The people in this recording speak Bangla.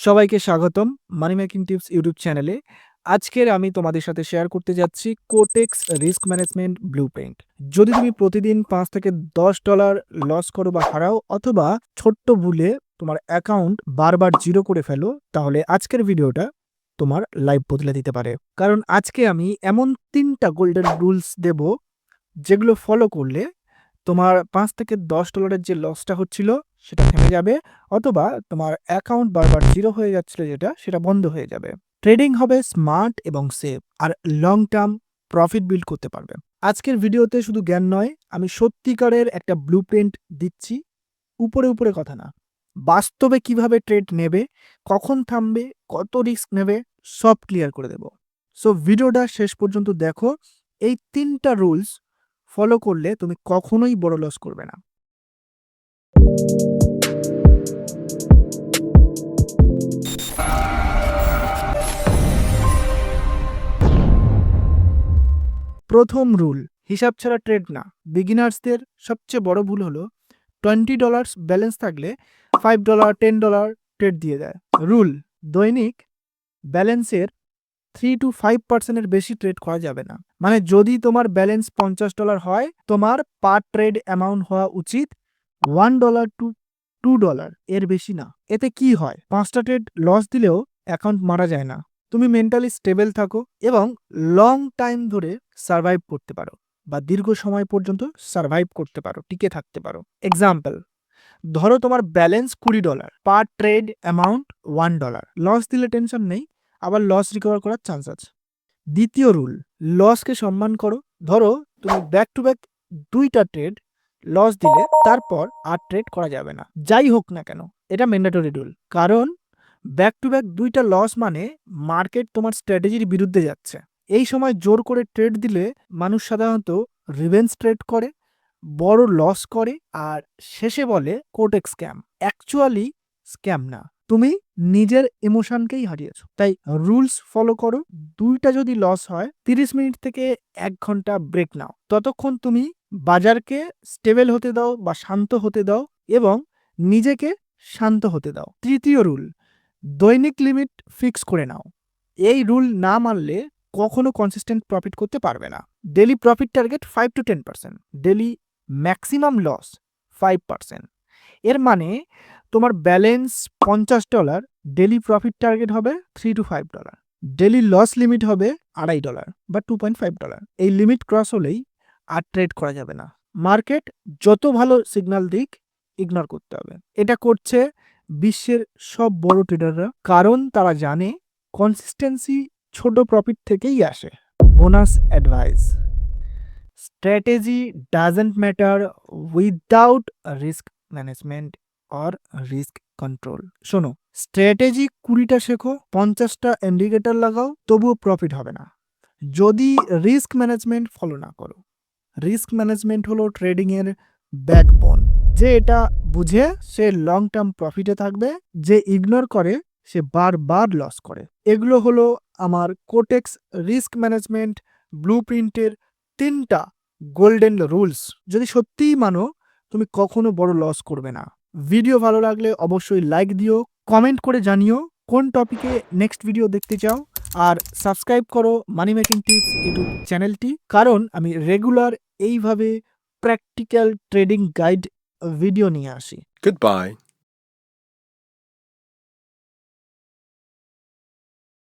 সবাইকে স্বাগতম মানি মেকিং টিপস ইউটিউব চ্যানেলে। আজকের আমি তোমাদের সাথে শেয়ার করতে যাচ্ছি কোটেক্স রিস্ক ম্যানেজমেন্ট ব্লুপ্রিন্ট। যদি তুমি প্রতিদিন $5 থেকে $10 লস করো বা হারাও, অথবা ছোট্ট ভুলে তোমার অ্যাকাউন্ট বারবার জিরো করে ফেলো, তাহলে আজকের ভিডিওটা তোমার লাইফ বদলে দিতে পারে। কারণ আজকে আমি এমন 3টা গোল্ডেন রুলস দেব, যেগুলো ফলো করলে তোমার $5 থেকে $10 যে লসটা হচ্ছিল সেটা থেমে যাবে, অথবা তোমার অ্যাকাউন্ট বারবার জিরো হয়ে যাচ্ছিল সেটা বন্ধ হয়ে যাবে। ট্রেডিং হবে স্মার্ট এবং সেফ, আর লং টার্ম প্রফিট বিল্ড করতে পারবে। আজকের ভিডিওতে শুধু জ্ঞান নয়, আমি সত্যিকারের একটা ব্লুপ্রিন্ট দিচ্ছি। উপরে উপরে কথা না, বাস্তবে কিভাবে ট্রেড নেবে, কখন থামবে, কত রিস্ক নেবে, সব ক্লিয়ার করে দেব। সো ভিডিওটা শেষ পর্যন্ত দেখো। এই 3টা রুলস ফলো করলে তুমি কখনোই বড় লস করবে না। প্রথম রুল, হিসাব ছাড়া ট্রেড না। বিগিনার্সদের সবচেয়ে বড় ভুল হলো $20 ব্যালেন্স থাকলে $5 $10 ট্রেড দিয়ে দেয়। রুল, দৈনিক ব্যালেন্সের 3 to 5% এর বেশি ট্রেড করা যাবে না। মানে যদি তোমার ব্যালেন্স $50 হয়, তোমার পার ট্রেড অ্যামাউন্ট হওয়া উচিত $1 to $2, এর বেশি না। এতে কি হয়, 5টা ট্রেড লস দিলেও অ্যাকাউন্ট মারা যায় না। তুমি মেন্টালি স্টেবল থাকো এবং লং টাইম ধরে সার্ভাইভ করতে পারো, বা দীর্ঘ সময় পর্যন্ত সার্ভাইভ করতে পারো, টিকে থাকতে পারো। এক্সাম্পল, ধরো তোমার balance $20, per trade amount $1। Loss দিলে টেনশন নেই, আবার লস রিকভার করার চান্স আছে। দ্বিতীয় রুল, লসকে সম্মান করো। ধরো তুমি ব্যাক টু ব্যাক 2টা ট্রেড লস দিলে, তারপর আর ট্রেড করা যাবে না, যাই হোক না কেন। এটা ম্যান্ডেটরি রুল, কারণ ব্যাক টু ব্যাক 2টা লস মানে মার্কেট তোমার স্ট্র্যাটেজির বিরুদ্ধে যাচ্ছে। এই সময় জোর করে ট্রেড দিলে মানুষ সাধারণত রিভেঞ্জ ট্রেড করে, বড় লস করে, আর শেষে বলে কোটেক্স স্ক্যাম। অ্যাকচুয়ালি স্ক্যাম না, তুমি নিজের ইমোশনকেই হারিয়েছো। তাই রুলস ফলো করো। 2টা যদি লস হয়, 30 মিনিট থেকে 1 ঘন্টা ব্রেক নাও। ততক্ষণ তুমি বাজারকে স্টেবল হতে দাও বা শান্ত হতে দাও, এবং নিজেকে শান্ত হতে দাও। তৃতীয় রুল, দৈনিক লিমিট ফিক্স করে নাও। এই রুল না মানলে কখনো কনসিস্টেন্ট প্রফিট করতে পারবে না। Daily profit target 5 to 10%, daily maximum loss 5%। এর মানে তোমার ব্যালেন্স $50, ডেলি প্রফিট টার্গেট হবে $3 to $5, ডেলি লস লিমিট হবে $2.5 বা $2.5। এই লিমিট ক্রস হলেই আর ট্রেড করা যাবে না। মার্কেট যত ভালো সিগন্যাল দিক, ইগনোর করতে হবে। এটা করছে বিশ্বের সব বড় ট্রেডাররা, কারণ তারা জানে কনসিস্টেন্সি ছোট প্রফিট থেকেই আসে। Bonus advice, strategy doesn't matter without risk management or risk control. শোনো, স্ট্র্যাটেজি 20টা শেখো, 50টা ইন্ডিকেটর লাগাও, তবুও প্রফিট হবে না যদি রিস্ক ম্যানেজমেন্ট ফলো না করো। রিস্ক ম্যানেজমেন্ট হলো ট্রেডিং এর ব্যাকবোন। যে এটা বুঝে সে লং টার্ম প্রফিটে থাকবে, যে ইগনোর করে সে বারবার লস করে। এগুলো হলো আমার কোটেক্স রিস্ক ম্যানেজমেন্ট ব্লুপ্রিন্টের 3টা গোল্ডেন রুলস। যদি সত্যিই মানো, তুমি কখনো বড় লস করবে না। ভিডিও ভালো লাগলে অবশ্যই লাইক দিও, কমেন্ট করে জানিও কোন টপিকে নেক্সট ভিডিও দেখতে চাও, আর সাবস্ক্রাইব করো মানি মেকিং টিপস ইউটিউব চ্যানেলটি, কারণ আমি রেগুলার এইভাবে প্র্যাকটিক্যাল ট্রেডিং গাইড ভিডিও নিয়ে আসি। Goodbye.